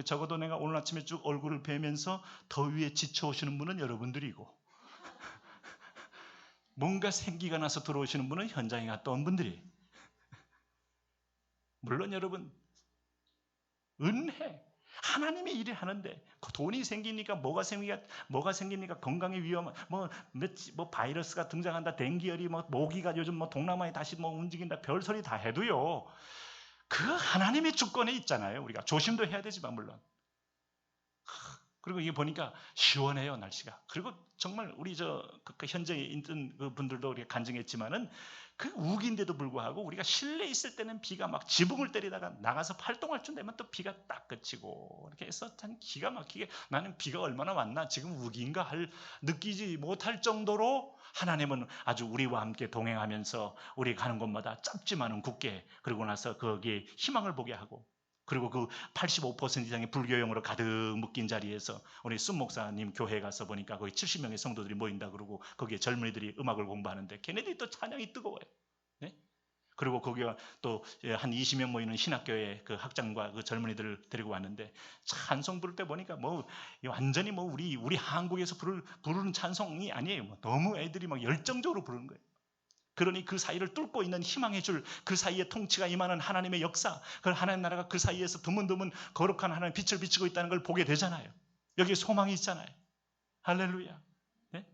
적어도 내가 오늘 아침에 쭉 얼굴을 뵈면서 더위에 지쳐오시는 분은 여러분들이고 뭔가 생기가 나서 들어오시는 분은 현장에 갔다 온 분들이. 물론 여러분, 은혜, 하나님의 일을 하는데 돈이 생기니까 뭐가 생깁니까? 건강에 위험, 뭐 바이러스가 등장한다, 댕기열이, 모기가 요즘 동남아에 다시 움직인다, 별소리 다 해도요. 그 하나님의 주권에 있잖아요. 우리가 조심도 해야 되지만 물론. 그리고 이게 보니까 시원해요, 날씨가. 그리고 정말 우리 그 현장에 있던 그 분들도 우리가 간증했지만은 그 우기인데도 불구하고 우리가 실내에 있을 때는 비가 막 지붕을 때리다가 나가서 활동할 쯤 되면 또 비가 딱 그치고 이렇게 해서 참 기가 막히게 나는 비가 얼마나 왔나 지금 우기인가 느끼지 못할 정도로 하나님은 아주 우리와 함께 동행하면서 우리 가는 곳마다 짧지만은 굳게, 그리고 나서 거기에 희망을 보게 하고, 그리고 그 85% 이상의 불교용으로 가득 묶인 자리에서 우리 순 목사님 교회에 가서 보니까 거기 70명의 성도들이 모인다 그러고 거기에 젊은이들이 음악을 공부하는데 걔네들이 또 찬양이 뜨거워요. 네? 그리고 거기가 또 한 20명 모이는 신학교의 그 학장과 그 젊은이들을 데리고 왔는데 찬송 부를 때 보니까 완전히 우리 한국에서 부르는 찬송이 아니에요. 너무 애들이 막 열정적으로 부르는 거예요. 그러니 그 사이를 뚫고 있는 희망의 줄, 그 사이에 통치가 임하는 하나님의 역사, 그 하나님 나라가 그 사이에서 드문드문 거룩한 하나님 빛을 비추고 있다는 걸 보게 되잖아요. 여기에 소망이 있잖아요. 할렐루야. 네?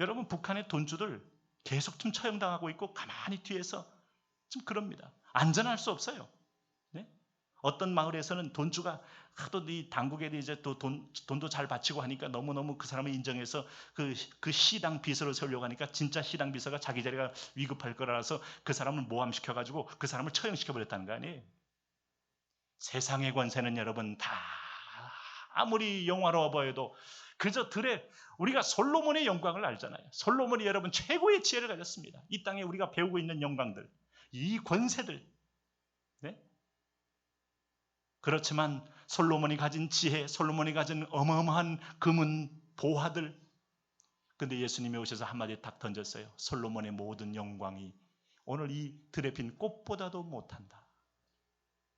여러분, 북한의 돈주들 계속 좀 처형당하고 있고 가만히 뒤에서 좀 그럽니다. 안전할 수 없어요. 네? 어떤 마을에서는 돈주가 하도 이 당국에 이제 또 돈도 잘 바치고 하니까 너무너무 그 사람을 인정해서 그 시당 비서를 세우려고 하니까 진짜 시당 비서가 자기 자리가 위급할 거라서 그 사람을 모함시켜가지고 그 사람을 처형시켜버렸다는 거 아니에요. 세상의 권세는 여러분 다 아무리 영화로워 보여도 그저 우리가 솔로몬의 영광을 알잖아요. 솔로몬이 여러분 최고의 지혜를 가졌습니다. 이 땅에 우리가 배우고 있는 영광들, 이 권세들, 네? 그렇지만 솔로몬이 가진 지혜, 솔로몬이 가진 어마어마한 금은 보화들, 근데 예수님이 오셔서 한마디 딱 던졌어요. 솔로몬의 모든 영광이 오늘 이 들에 핀 꽃보다도 못한다.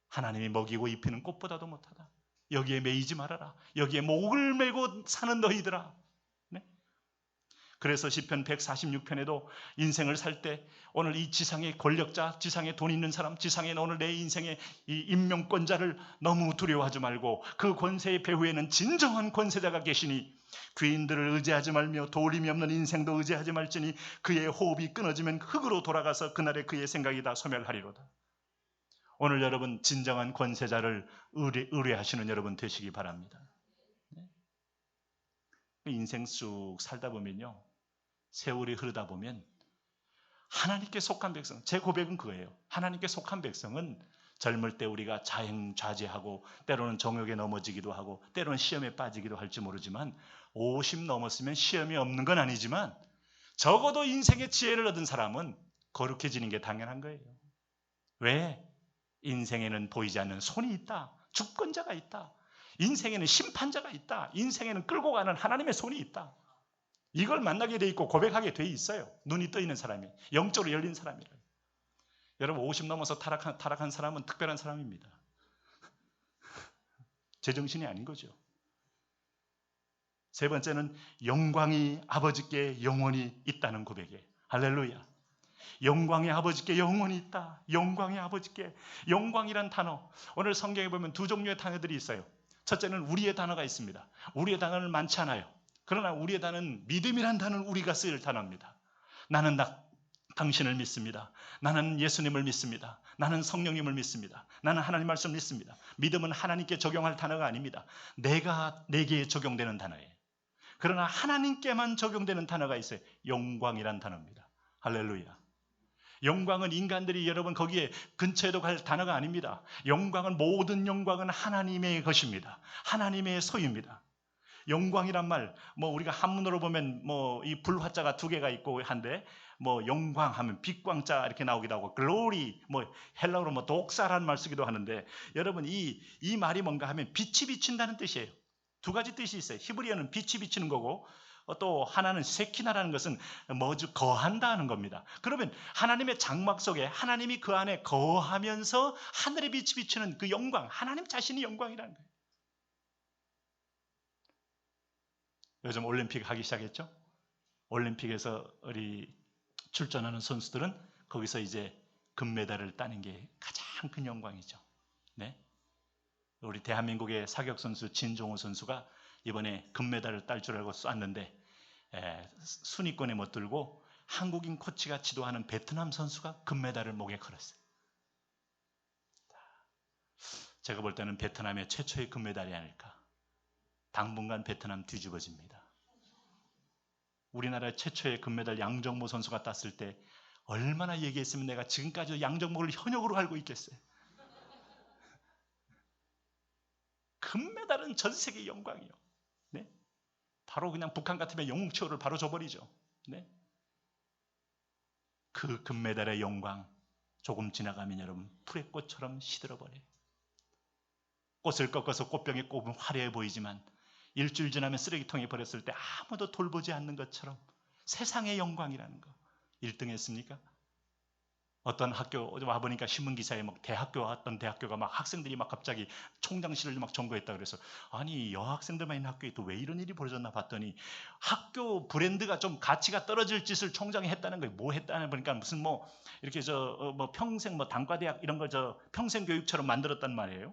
하나님이 먹이고 입히는 꽃보다도 못하다. 여기에 매이지 말아라. 여기에 목을 메고 사는 너희들아. 네? 그래서 시편 146편에도 인생을 살 때 오늘 이 지상의 권력자, 지상에 돈 있는 사람, 지상에 오늘 내 인생의 이 임명권자를 너무 두려워하지 말고 그 권세의 배후에는 진정한 권세자가 계시니 귀인들을 의지하지 말며 도림이 없는 인생도 의지하지 말지니 그의 호흡이 끊어지면 흙으로 돌아가서 그날에 그의 생각이 다 소멸하리로다. 오늘 여러분 진정한 권세자를 의뢰하시는 여러분 되시기 바랍니다. 인생 쑥 살다 보면요, 세월이 흐르다 보면 하나님께 속한 백성, 제 고백은 그거예요. 하나님께 속한 백성은 젊을 때 우리가 자행좌제하고 때로는 정욕에 넘어지기도 하고 때로는 시험에 빠지기도 할지 모르지만 50 넘었으면 시험이 없는 건 아니지만 적어도 인생의 지혜를 얻은 사람은 거룩해지는 게 당연한 거예요. 왜? 인생에는 보이지 않는 손이 있다. 주권자가 있다. 인생에는 심판자가 있다. 인생에는 끌고 가는 하나님의 손이 있다. 이걸 만나게 돼 있고 고백하게 돼 있어요. 눈이 떠 있는 사람이, 영적으로 열린 사람이래요. 여러분 50 넘어서 타락한 사람은 특별한 사람입니다. 제정신이 아닌 거죠. 세 번째는 영광이 아버지께 영원히 있다는 고백이에요. 할렐루야. 영광의 아버지께 영원히 있다. 영광의 아버지께. 영광이란 단어, 오늘 성경에 보면 두 종류의 단어들이 있어요. 첫째는 우리의 단어가 있습니다. 우리의 단어는 많지 않아요. 그러나 우리의 단어는 믿음이란 단어는 우리가 쓰일 단어입니다. 나는 당신을 믿습니다. 나는 예수님을 믿습니다. 나는 성령님을 믿습니다. 나는 하나님 말씀을 믿습니다. 믿음은 하나님께 적용할 단어가 아닙니다. 내게 적용되는 단어예요. 그러나 하나님께만 적용되는 단어가 있어요. 영광이란 단어입니다. 할렐루야. 영광은 인간들이 여러분 거기에 근처에도 갈 단어가 아닙니다. 영광은, 모든 영광은 하나님의 것입니다. 하나님의 소유입니다. 영광이란 말, 우리가 한문으로 보면 이 불화자가 두 개가 있고 한데, 영광 하면 빛광자 이렇게 나오기도 하고, glory, 헬라어로 독사라는 말 쓰기도 하는데, 여러분 이 말이 뭔가 하면 빛이 비친다는 뜻이에요. 두 가지 뜻이 있어요. 히브리어는 빛이 비치는 거고, 또 하나는 세키나라는 것은 거한다 하는 겁니다. 그러면 하나님의 장막 속에 하나님이 그 안에 거하면서 하늘의 빛이 비치는 그 영광, 하나님 자신이 영광이라는 거예요. 요즘 올림픽 하기 시작했죠? 올림픽에서 우리 출전하는 선수들은 거기서 이제 금메달을 따는 게 가장 큰 영광이죠. 네? 우리 대한민국의 사격 선수 진종호 선수가 이번에 금메달을 딸 줄 알고 쐈는데 순위권에 못 들고 한국인 코치가 지도하는 베트남 선수가 금메달을 목에 걸었어요. 제가 볼 때는 베트남의 최초의 금메달이 아닐까. 당분간 베트남 뒤집어집니다. 우리나라 최초의 금메달 양정모 선수가 땄을 때 얼마나 얘기했으면 내가 지금까지 양정모를 현역으로 알고 있겠어요. 금메달은 전 세계 영광이요. 네? 바로 그냥 북한 같으면 영웅치호를 바로 줘버리죠. 네? 그 금메달의 영광 조금 지나가면 여러분 풀의 꽃처럼 시들어버려요. 꽃을 꺾어서 꽃병에 꼽으면 화려해 보이지만 일주일 지나면 쓰레기통에 버렸을 때 아무도 돌보지 않는 것처럼 세상의 영광이라는 거. 1등 했습니까? 어떤 학교 와보니까 신문기사에 대학교 왔던 대학교가 학생들이 갑자기 총장실을 점거했다 그래서 아니 여학생들만 있는 학교에 또 왜 이런 일이 벌어졌나 봤더니 학교 브랜드가 좀 가치가 떨어질 짓을 총장이 했다는 거예요. 뭐 했다는 보니까 무슨 이렇게 평생 단과대학 이런 거 평생 교육처럼 만들었단 말이에요.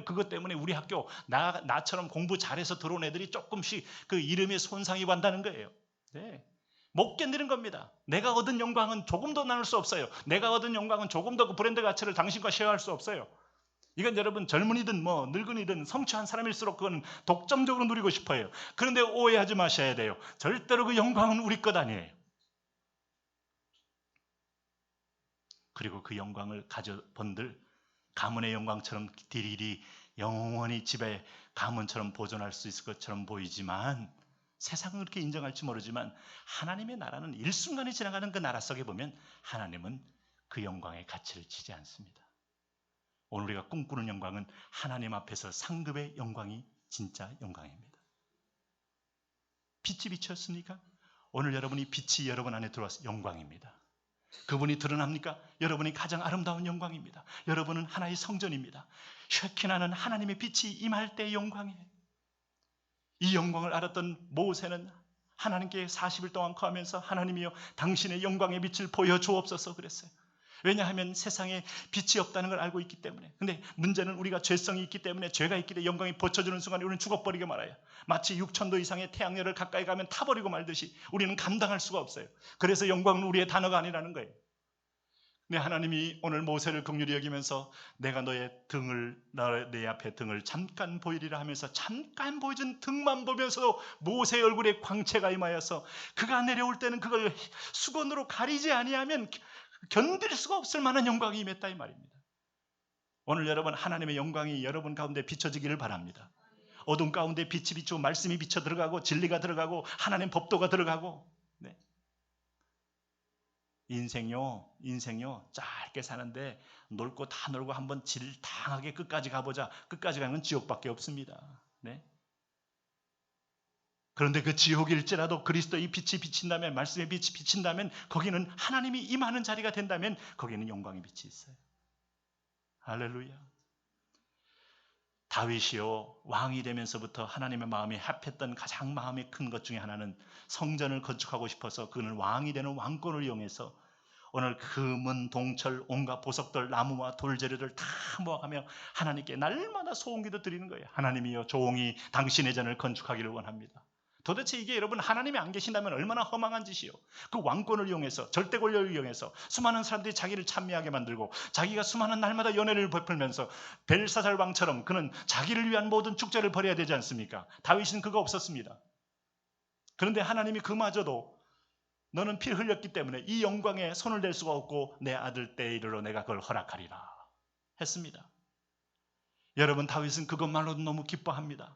그것 때문에 우리 학교 나처럼 공부 잘해서 들어온 애들이 조금씩 그 이름에 손상이 간다는 거예요. 네. 못 견디는 겁니다. 내가 얻은 영광은 조금도 나눌 수 없어요. 내가 얻은 영광은 조금도 그 브랜드 가치를 당신과 쉐어할 수 없어요. 이건 여러분 젊은이든 늙은이든 성취한 사람일수록 그건 독점적으로 누리고 싶어요. 그런데 오해하지 마셔야 돼요. 절대로 그 영광은 우리 것 아니에요. 그리고 그 영광을 가져본들 가문의 영광처럼 디리리 영원히 집에 가문처럼 보존할 수 있을 것처럼 보이지만 세상은 그렇게 인정할지 모르지만 하나님의 나라는 일순간에 지나가는 그 나라 속에 보면 하나님은 그 영광의 가치를 치지 않습니다. 오늘 우리가 꿈꾸는 영광은 하나님 앞에서 상급의 영광이 진짜 영광입니다. 빛이 비쳤습니까? 오늘 여러분이 빛이 여러분 안에 들어와서 영광입니다. 그분이 드러납니까? 여러분이 가장 아름다운 영광입니다. 여러분은 하나의 성전입니다. 쉐키나는 하나님의 빛이 임할 때의 영광이에요. 이 영광을 알았던 모세는 하나님께 40일 동안 거하면서 하나님이여 당신의 영광의 빛을 보여주옵소서 그랬어요. 왜냐하면 세상에 빛이 없다는 걸 알고 있기 때문에. 근데 문제는 우리가 죄성이 있기 때문에, 죄가 있기 때문에 영광이 비춰주는 순간에 우리는 죽어버리게 말아요. 마치 6,000도 이상의 태양열을 가까이 가면 타버리고 말듯이 우리는 감당할 수가 없어요. 그래서 영광은 우리의 단어가 아니라는 거예요. 근데 하나님이 오늘 모세를 긍휼히 여기면서 내가 너의 등을, 내 앞에 등을 잠깐 보이리라 하면서 잠깐 보여준 등만 보면서도 모세의 얼굴에 광채가 임하여서 그가 내려올 때는 그걸 수건으로 가리지 아니하면 견딜 수가 없을 만한 영광이 임했다 이 말입니다. 오늘 여러분 하나님의 영광이 여러분 가운데 비춰지기를 바랍니다. 어둠 가운데 빛이 비추고 말씀이 비쳐 들어가고 진리가 들어가고 하나님 법도가 들어가고. 네. 인생요 짧게 사는데 놀고 다 놀고 한번 질당하게 끝까지 가보자. 끝까지 가는 건 지옥밖에 없습니다. 네. 그런데 그 지옥일지라도 그리스도의 빛이 비친다면, 말씀의 빛이 비친다면, 거기는 하나님이 임하는 자리가 된다면 거기는 영광의 빛이 있어요. 할렐루야. 다윗이요 왕이 되면서부터 하나님의 마음에 합했던 가장 마음에 큰 것 중에 하나는 성전을 건축하고 싶어서 그는 왕이 되는 왕권을 이용해서 오늘 금은 동철 온갖 보석들 나무와 돌 재료를 다 모아가며 하나님께 날마다 소원기도 드리는 거예요. 하나님이여 종이 당신의 전을 건축하기를 원합니다. 도대체 이게 여러분 하나님이 안 계신다면 얼마나 허망한 짓이요. 그 왕권을 이용해서, 절대 권력을 이용해서 수많은 사람들이 자기를 찬미하게 만들고 자기가 수많은 날마다 연회를 베풀면서 벨사살 왕처럼 그는 자기를 위한 모든 축제를 벌여야 되지 않습니까? 다윗은 그거 없었습니다. 그런데 하나님이 그마저도 너는 피를 흘렸기 때문에 이 영광에 손을 댈 수가 없고 내 아들 때에 이르러 내가 그걸 허락하리라 했습니다. 여러분 다윗은 그것만으로도 너무 기뻐합니다.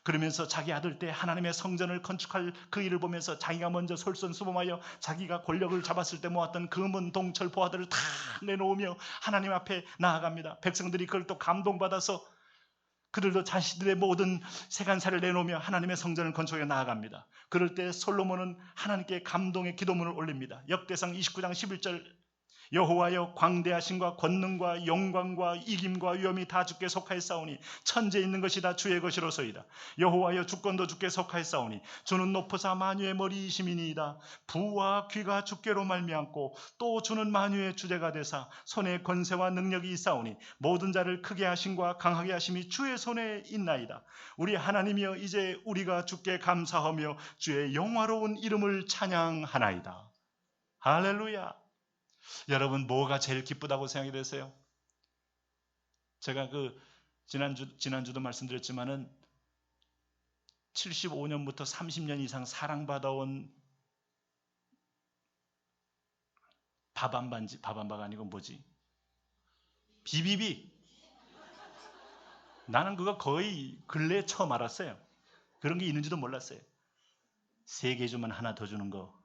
그러면서 자기 아들 때 하나님의 성전을 건축할 그 일을 보면서 자기가 먼저 솔선수범하여 자기가 권력을 잡았을 때 모았던 금은 동철 보화들을 다 내놓으며 하나님 앞에 나아갑니다. 백성들이 그걸 또 감동받아서 그들도 자신들의 모든 세간사를 내놓으며 하나님의 성전을 건축해 나아갑니다. 그럴 때 솔로몬은 하나님께 감동의 기도문을 올립니다. 역대상 29장 11절 여호와여 광대하심과 권능과 영광과 이김과 위엄이 다 주께 속하였사오니 천지에 있는 것이 다 주의 것이로소이다. 여호와여 주권도 주께 속하였사오니 주는 높으사 만유의 머리이심이니이다. 부와 귀가 주께로 말미암고 또 주는 만유의 주제가 되사 손에 권세와 능력이 있사오니 모든 자를 크게 하심과 강하게 하심이 주의 손에 있나이다. 우리 하나님이여 이제 우리가 주께 감사하며 주의 영화로운 이름을 찬양하나이다. 할렐루야. 여러분 뭐가 제일 기쁘다고 생각이 되세요? 제가 지난주도 말씀드렸지만은 75년부터 30년 이상 사랑받아온 밥한바가 아니고 뭐지? 비비비. 나는 그거 거의 근래에 처음 알았어요. 그런 게 있는지도 몰랐어요. 3개 주면 하나 더 주는 거.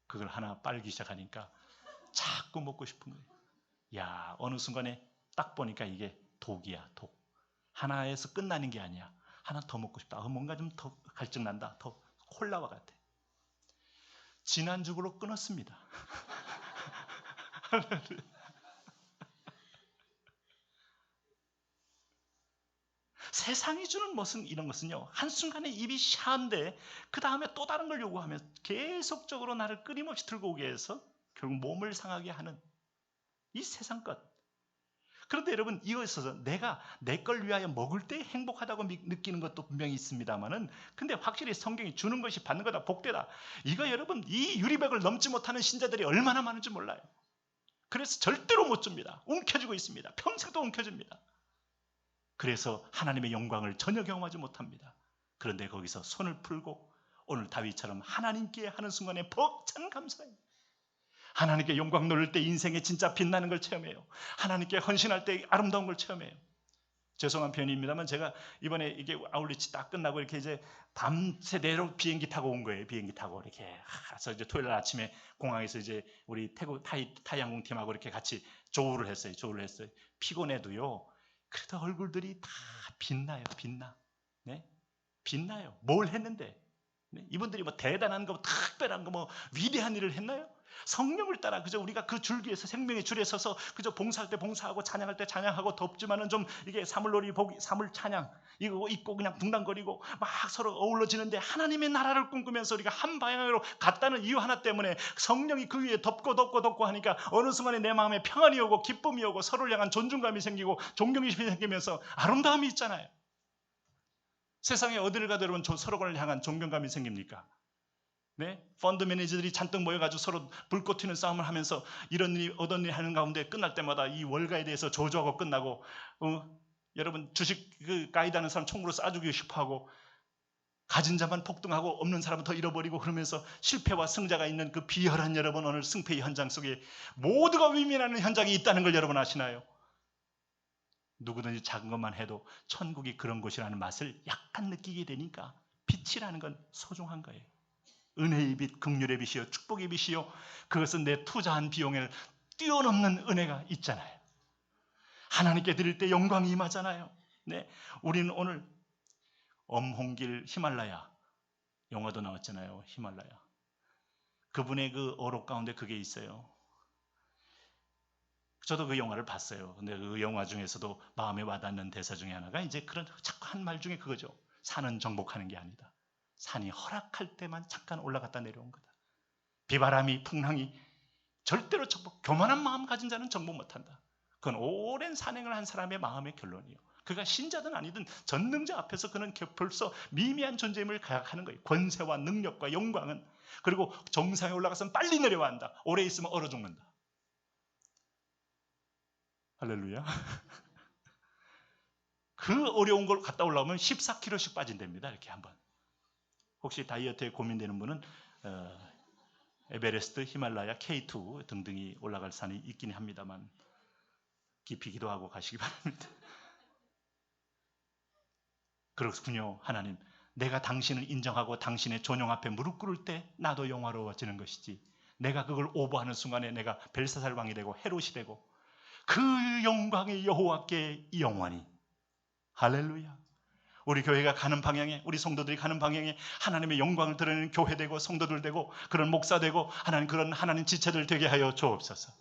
그걸 하나 빨기 시작하니까 자꾸 먹고 싶은 거예요. 야, 어느 순간에 딱 보니까 이게 독이야, 독. 하나에서 끝나는 게 아니야. 하나 더 먹고 싶다. 뭔가 좀 더 갈증 난다. 더 콜라와 같아. 지난주로 끊었습니다. 세상이 주는 이런 것은요, 한순간에 입이 샤한데 그 다음에 또 다른 걸 요구하며 계속적으로 나를 끊임없이 들고 오게 해서 결국 몸을 상하게 하는 이 세상 것. 그런데 여러분 이거에 있어서 내가 내 걸 위하여 먹을 때 행복하다고 느끼는 것도 분명히 있습니다만은, 근데 확실히 성경이 주는 것이 받는 거다, 복되다. 이거 여러분 이 유리벽을 넘지 못하는 신자들이 얼마나 많은지 몰라요. 그래서 절대로 못 줍니다. 움켜쥐고 있습니다. 평생도 움켜줍니다. 그래서 하나님의 영광을 전혀 경험하지 못합니다. 그런데 거기서 손을 풀고 오늘 다윗처럼 하나님께 하는 순간에 벅찬 감사예요. 하나님께 영광 돌릴 때 인생에 진짜 빛나는 걸 체험해요. 하나님께 헌신할 때 아름다운 걸 체험해요. 죄송한 표현입니다만 제가 이번에 이게 아울리치 딱 끝나고 이렇게 이제 밤새 내로 비행기 타고 온 거예요. 비행기 타고 이렇게 가서 이제 토요일 날 아침에 공항에서 이제 우리 태국 타이항공 팀하고 이렇게 같이 조우를 했어요. 피곤해도요. 그래도 얼굴들이 다 빛나요. 빛나. 네? 빛나요. 뭘 했는데? 네? 이분들이 뭐 대단한 거, 특별한 거, 뭐 위대한 일을 했나요? 성령을 따라 그저 우리가 그 줄기에서 생명의 줄에 서서 그저 봉사할 때 봉사하고 찬양할 때 찬양하고 덥지만은 좀 이게 사물놀이 보기 사물 찬양 이거 입고 그냥 붕당거리고 막 서로 어우러지는데 하나님의 나라를 꿈꾸면서 우리가 한 방향으로 갔다는 이유 하나 때문에 성령이 그 위에 덮고 하니까 어느 순간에 내 마음에 평안이 오고 기쁨이 오고 서로를 향한 존중감이 생기고 존경심이 생기면서 아름다움이 있잖아요. 세상에 어디를 가도 여러분 서로를 향한 존경감이 생깁니까? 네? 펀드 매니저들이 잔뜩 모여가지고 서로 불꽃 튀는 싸움을 하면서 이런 일 어떤 일 하는 가운데 끝날 때마다 이 월가에 대해서 조조하고 끝나고 여러분 주식 그 가이드하는 사람 총으로 쏴주기 싶어하고 가진 자만 폭등하고 없는 사람은 더 잃어버리고 그러면서 실패와 승자가 있는 그 비열한 여러분 오늘 승패의 현장 속에 모두가 위민하는 현장이 있다는 걸 여러분 아시나요? 누구든지 작은 것만 해도 천국이 그런 곳이라는 맛을 약간 느끼게 되니까 빛이라는 건 소중한 거예요. 은혜의 빛, 긍휼의 빛이요 축복의 빛이요 그것은 내 투자한 비용을 뛰어넘는 은혜가 있잖아요. 하나님께 드릴 때 영광이 임하잖아요. 네, 우리는 오늘 엄홍길 히말라야 영화도 나왔잖아요. 히말라야 그분의 그 어록 가운데 그게 있어요. 저도 그 영화를 봤어요. 근데 그 영화 중에서도 마음에 와닿는 대사 중에 하나가 이제 그런 자꾸 한 말 중에 그거죠. 산은 정복하는 게 아니다. 산이 허락할 때만 잠깐 올라갔다 내려온 거다. 비바람이 풍랑이 절대로 교만한 마음 가진 자는 정복 못한다. 그건 오랜 산행을 한 사람의 마음의 결론이에요. 그가 신자든 아니든 전능자 앞에서 그는 벌써 미미한 존재임을 가각하는 거예요. 권세와 능력과 영광은. 그리고 정상에 올라가서는 빨리 내려야 한다. 오래 있으면 얼어 죽는다. 할렐루야. 그 어려운 걸 갔다 올라오면 14kg씩 빠진답니다. 이렇게 한번. 혹시 다이어트에 고민되는 분은 에베레스트, 히말라야, K2 등등이 올라갈 산이 있긴 합니다만 깊이 기도하고 가시기 바랍니다. 그렇군요. 하나님, 내가 당신을 인정하고 당신의 존영 앞에 무릎 꿇을 때 나도 영화로워지는 것이지 내가 그걸 오버하는 순간에 내가 벨사살 왕이 되고 헤롯이 되고 그 영광의 여호와께 영원히. 할렐루야. 우리 교회가 가는 방향에 우리 성도들이 가는 방향에 하나님의 영광을 드러내는 교회 되고 성도들 되고 그런 목사 되고 그런 하나님 지체들 되게 하여 주옵소서.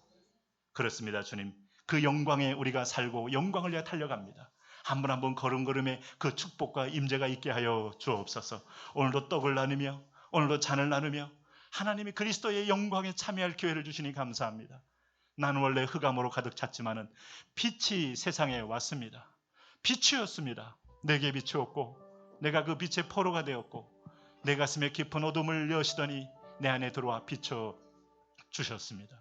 그렇습니다. 주님. 그 영광에 우리가 살고 영광을 위해 달려갑니다. 한 분 한 분 걸음걸음에 그 축복과 임재가 있게 하여 주옵소서. 오늘도 떡을 나누며 오늘도 잔을 나누며 하나님이 그리스도의 영광에 참여할 기회를 주시니 감사합니다. 나는 원래 흑암으로 가득 찼지만은 빛이 세상에 왔습니다. 빛이었습니다. 내게 비추었고 내가 그 빛의 포로가 되었고 내 가슴에 깊은 어둠을 여시더니 내 안에 들어와 비춰 주셨습니다.